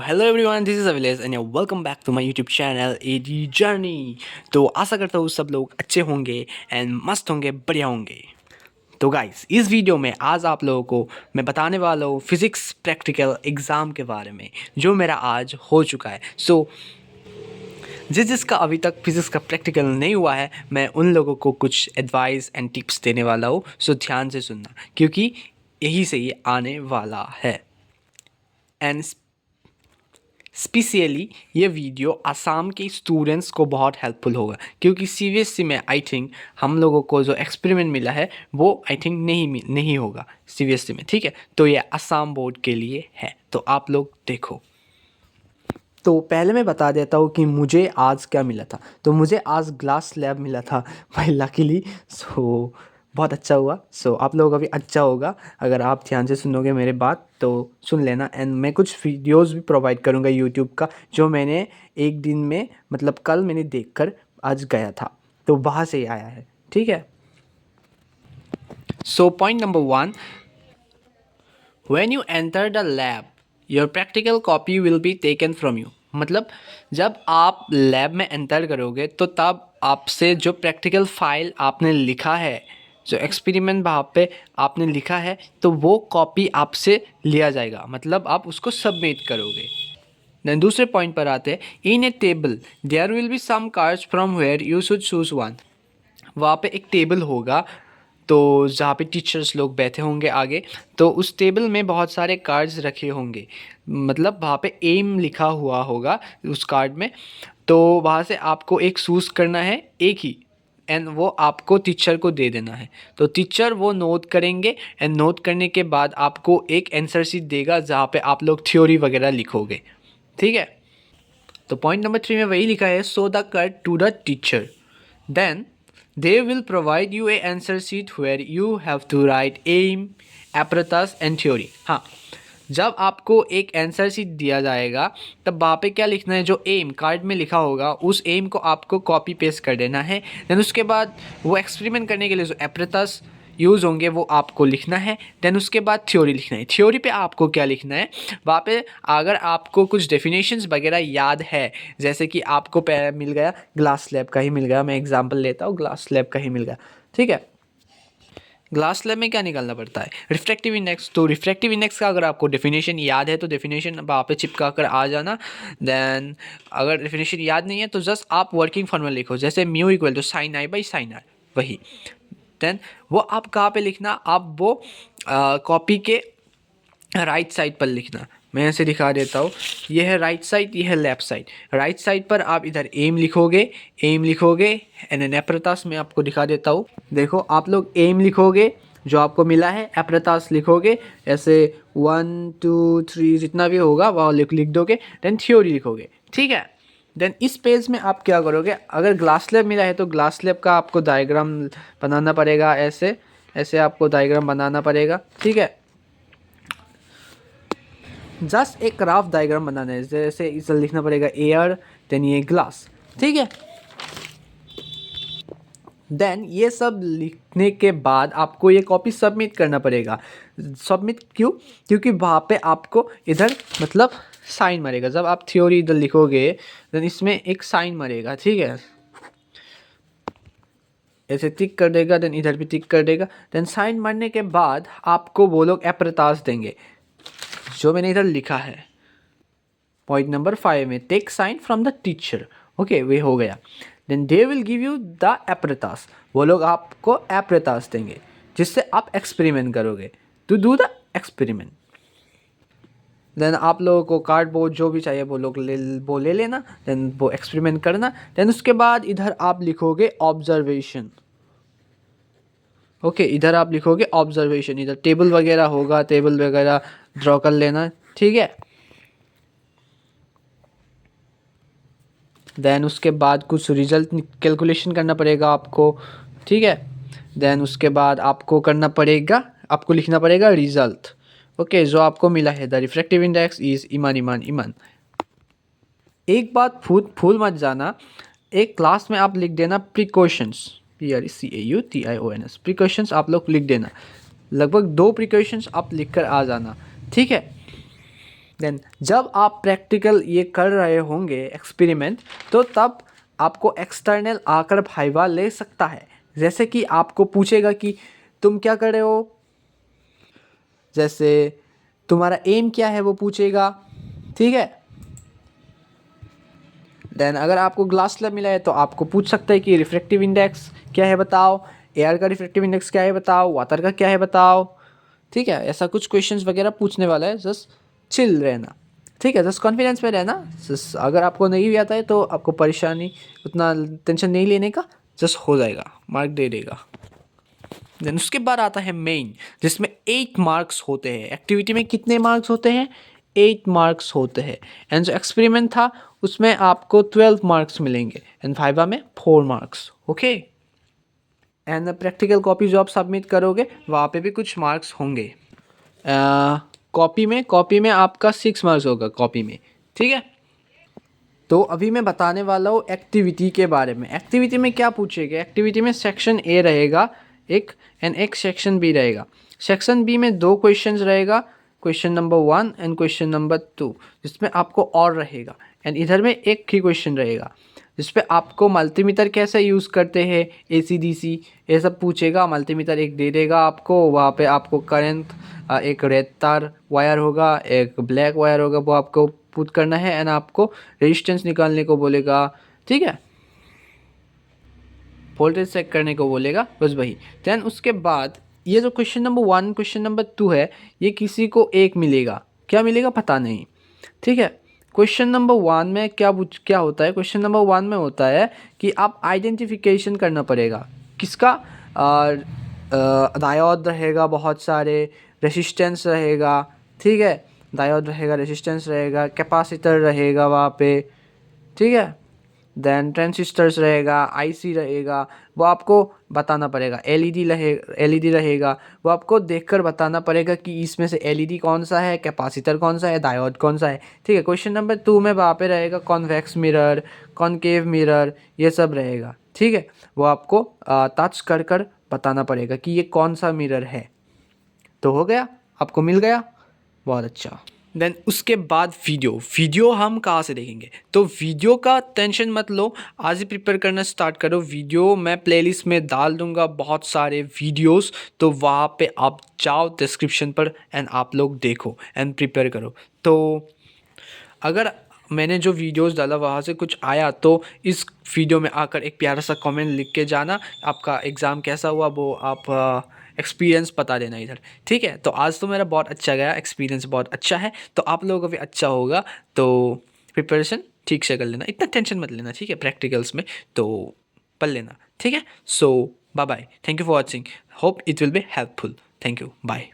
Hello everyone, this is Avilesh and welcome back to my YouTube channel AD journey. तो आशा करता हूँ सब लोग अच्छे होंगे एंड मस्त होंगे, बढ़िया होंगे। तो गाइस, इस वीडियो में आज आप लोगों को मैं बताने वाला हूँ फिज़िक्स प्रैक्टिकल एग्ज़ाम के बारे में, जो मेरा आज हो चुका है। जिसका अभी तक फिज़िक्स का प्रैक्टिकल नहीं हुआ है, मैं उन लोगों को कुछ एडवाइस एंड टिप्स देने वाला हूँ। सो ध्यान से सुनना, क्योंकि यही से ये आने वाला है। एंड स्पेशली ये वीडियो आसाम के स्टूडेंट्स को बहुत हेल्पफुल होगा, क्योंकि सीबीएसई में आई थिंक हम लोगों को जो एक्सपेरिमेंट मिला है वो आई थिंक नहीं होगा सीबीएसई में। ठीक है, तो ये आसाम बोर्ड के लिए है, तो आप लोग देखो। तो पहले मैं बता देता हूँ कि मुझे आज क्या मिला था। तो मुझे आज ग्लास स्लैब मिला था भाई, लकीली। सो बहुत अच्छा हुआ। सो आप लोगों का भी अच्छा होगा अगर आप ध्यान से सुनोगे मेरे बात, तो सुन लेना। एंड मैं कुछ वीडियोस भी प्रोवाइड करूँगा यूट्यूब का, जो मैंने एक दिन में मतलब कल मैंने देखकर आज गया था, तो वहाँ से ही आया है। ठीक है। So point number 1, When you enter the lab, your practical copy will be taken from you। मतलब जब आप लैब में एंटर करोगे तो तब आपसे जो प्रैक्टिकल फाइल आपने लिखा है, जो एक्सपेरिमेंट वहाँ पे आपने लिखा है, तो वो कॉपी आपसे लिया जाएगा, मतलब आप उसको सबमिट करोगे। देन दूसरे पॉइंट पर आते हैं, in a table there will be some cards from where you should choose one. वहाँ पे एक टेबल होगा, तो जहाँ पे टीचर्स लोग बैठे होंगे आगे, तो उस टेबल में बहुत सारे कार्ड्स रखे होंगे, मतलब वहाँ पे एम लिखा हुआ होगा उस कार्ड में। तो वहाँ से आपको एक चूज़ करना है, एक ही, एंड वो आपको टीचर को दे देना है। तो टीचर वो नोट करेंगे, एंड नोट करने के बाद आपको एक आंसर शीट देगा जहाँ पे आप लोग थ्योरी वगैरह लिखोगे। ठीक है। तो पॉइंट नंबर 3 में वही लिखा है, so the card to the teacher, then they will provide you a answer sheet where you have to write aim, apparatus and theory। हाँ, जब आपको एक आंसर शीट दिया जाएगा तब वहाँ पे क्या लिखना है, जो एम कार्ड में लिखा होगा उस एम को आपको कॉपी पेस्ट कर देना है। देन उसके बाद वो एक्सपेरिमेंट करने के लिए जो एपरेटस यूज़ होंगे वो आपको लिखना है। देन उसके बाद थ्योरी लिखना है। थ्योरी पे आपको क्या लिखना है, वहाँ पे अगर आपको कुछ डेफिनेशंस वगैरह याद है, जैसे कि आपको मिल गया ग्लास स्लैब का ही मिल गया, मैं एग्जांपल लेता हूँ, ग्लास स्लैब का ही मिल गया। ठीक है। ग्लास स्लैब में क्या निकालना पड़ता है, रिफ्रैक्टिव इंडेक्स। तो रिफ्रैक्टिव इंडेक्स का अगर आपको डेफिनेशन याद है तो डेफिनेशन वहाँ पे चिपका कर आ जाना। देन अगर डेफिनेशन याद नहीं है तो जस्ट आप वर्किंग फॉर्मूला लिखो, जैसे mu equal to sine i by sine r, वही। देन वो आप कहाँ पे लिखना, आप वो कॉपी के राइट साइड पर लिखना। मैं ऐसे दिखा देता हूँ, ये है राइट साइड, ये है लेफ्ट साइड। राइट साइड पर आप इधर एम लिखोगे, एंड एन एपरेटास में आपको दिखा देता हूँ। देखो, आप लोग एम लिखोगे जो आपको मिला है, एपरेटास लिखोगे ऐसे 1 2 3 जितना भी होगा वह लिख दोगे। देन थ्योरी लिखोगे। ठीक है। देन इस पेज में आप क्या करोगे, अगर ग्लास स्लैब मिला है तो ग्लास स्लैब का आपको डायग्राम बनाना पड़ेगा, ऐसे ऐसे आपको डायग्राम बनाना पड़ेगा। ठीक है। जस्ट एक रफ डायग्राम बनाना है, जैसे इसे लिखना पड़ेगा एयर, देन ये ग्लास। ठीक है। देन ये सब लिखने के बाद आपको ये कॉपी सबमिट करना पड़ेगा। सबमिट क्यों, क्योंकि वहाँ पे आपको इधर मतलब साइन मरेगा। जब आप थ्योरी इधर लिखोगे देन इसमें एक साइन मरेगा। ठीक है, ऐसे टिक कर देगा, देन इधर भी टिक कर देगा। देन साइन मरने के बाद आपको वो लोग एपरेटास देंगे, जो मैंने इधर लिखा है पॉइंट नंबर 5 में, take sign from the teacher. Okay, वे हो गया। Then they will give you the apparatus, वो लोग आपको एपरेटास देंगे जिससे आप एक्सपेरिमेंट करोगे, to do the experiment. Then आप लोगों को कार्डबोर्ड जो भी चाहिए वो लोग ले लेना, देन वो एक्सपेरिमेंट करना। देन उसके बाद इधर आप लिखोगे ऑब्जर्वेशन। ओके, इधर आप लिखोगे ऑब्जर्वेशन, इधर टेबल वगैरह होगा, टेबल वगैरह ड्रॉ कर लेना। ठीक है। देन उसके बाद कुछ रिजल्ट कैलकुलेशन करना पड़ेगा आपको। ठीक है। देन उसके बाद आपको करना पड़ेगा, आपको लिखना पड़ेगा रिजल्ट। ओके, जो आपको मिला है, द रिफ्रैक्टिव इंडेक्स इज इमान इमान इमान। एक बात भूल मत जाना, एक क्लास में आप लिख देना प्रिकॉशंस, PRECAUTIONS, प्रिकॉशंस आप लोग लिख देना। लगभग 2 प्रिकॉशंस आप लिख कर आ जाना। ठीक है। देन जब आप प्रैक्टिकल ये कर रहे होंगे एक्सपेरिमेंट, तो तब आपको एक्सटर्नल आकर वाइवा ले सकता है। जैसे कि आपको पूछेगा कि तुम क्या कर रहे हो, जैसे तुम्हारा एम क्या है वो पूछेगा, ठीक है। देन अगर आपको ग्लास स्लैब मिला है तो आपको पूछ सकता है कि रिफ्रैक्टिव इंडेक्स क्या है बताओ, एयर का रिफ्रैक्टिव इंडेक्स क्या है बताओ, वाटर का क्या है बताओ, ठीक है। ऐसा कुछ क्वेश्चंस वगैरह पूछने वाला है, जस्ट चिल रहना, ठीक है। जस्ट कॉन्फिडेंस में रहना। जस्ट अगर आपको नहीं भी आता है तो आपको परेशानी, उतना टेंशन नहीं लेने का, जस्ट हो जाएगा, मार्क दे देगा। देन उसके बाद आता है मेन, जिसमें 8 मार्क्स होते हैं। एक्टिविटी में कितने मार्क्स होते हैं? 8 मार्क्स होते हैं। एंड जो एक्सपेरिमेंट था उसमें आपको 12 मार्क्स मिलेंगे, एंड वाइवा में 4 marks, okay. And practical copy जो आप सबमिट करोगे वहाँ पे भी कुछ मार्क्स होंगे। कॉपी में आपका 6 मार्क्स होगा कॉपी में, ठीक है। तो अभी मैं बताने वाला हूँ एक्टिविटी के बारे में। एक्टिविटी में क्या पूछेगा? एक्टिविटी में सेक्शन ए रहेगा एक, एंड एक सेक्शन बी रहेगा। सेक्शन बी में 2 क्वेश्चंस रहेगा, question number 1 and question number 2, जिसमें आपको और रहेगा। एंड इधर में एक ही क्वेश्चन रहेगा जिसपे आपको मल्टीमीटर कैसे यूज़ करते हैं, AC/DC ये सब पूछेगा। मल्टीमीटर एक दे देगा आपको, वहाँ पे आपको करंट, एक रेड तार वायर होगा, एक ब्लैक वायर होगा, वो आपको पुट करना है, एंड आपको रेजिस्टेंस निकालने को बोलेगा, ठीक है। वोल्टेज चेक करने को बोलेगा, बस वही। देन उसके बाद ये जो क्वेश्चन नंबर 1 क्वेश्चन नंबर 2 है, ये किसी को एक मिलेगा, क्या मिलेगा पता नहीं, ठीक है। क्वेश्चन नंबर 1 में क्या होता है? क्वेश्चन नंबर 1 में होता है कि आप आइडेंटिफिकेशन करना पड़ेगा किसका, डायोड रहेगा, बहुत सारे रेसिस्टेंस रहेगा, ठीक है। डायोड रहेगा, रेसिस्टेंस रहेगा, कैपेसिटर रहेगा वहाँ पे, ठीक है। देन ट्रांजिस्टर्स रहेगा, आईसी रहेगा, वो आपको बताना पड़ेगा। एलईडी रहेगा, वो आपको देखकर बताना पड़ेगा कि इसमें से एलईडी कौन सा है, कैपेसिटर कौन सा है, डायोड कौन सा है, ठीक है। क्वेश्चन नंबर 2 में वहाँ पे रहेगा कॉन्वेक्स मिरर, कॉनकेव मिरर, ये सब रहेगा, ठीक है। वो आपको टच कर बताना पड़ेगा कि ये कौन सा मिरर है। तो हो गया, आपको मिल गया, बहुत अच्छा। देन उसके बाद वीडियो हम कहाँ से देखेंगे? तो वीडियो का टेंशन मत लो, आज ही प्रिपेयर करना स्टार्ट करो। वीडियो मैं प्लेलिस्ट में डाल दूंगा बहुत सारे वीडियोस, तो वहाँ पे आप जाओ डिस्क्रिप्शन पर एंड आप लोग देखो एंड प्रिपेयर करो। तो अगर मैंने जो वीडियोस डाला वहाँ से कुछ आया तो इस वीडियो में आकर एक प्यारा सा कमेंट लिख के जाना, आपका एग्ज़ाम कैसा हुआ वो आप एक्सपीरियंस बता देना इधर, ठीक है। तो आज तो मेरा बहुत अच्छा गया, एक्सपीरियंस बहुत अच्छा है, तो आप लोगों का भी अच्छा होगा। तो प्रिपरेशन ठीक से कर लेना, इतना टेंशन मत लेना, ठीक है। प्रैक्टिकल्स में तो पढ़ लेना, ठीक है। So bye bye, thank you for watching, hope it will be helpful, thank you, bye.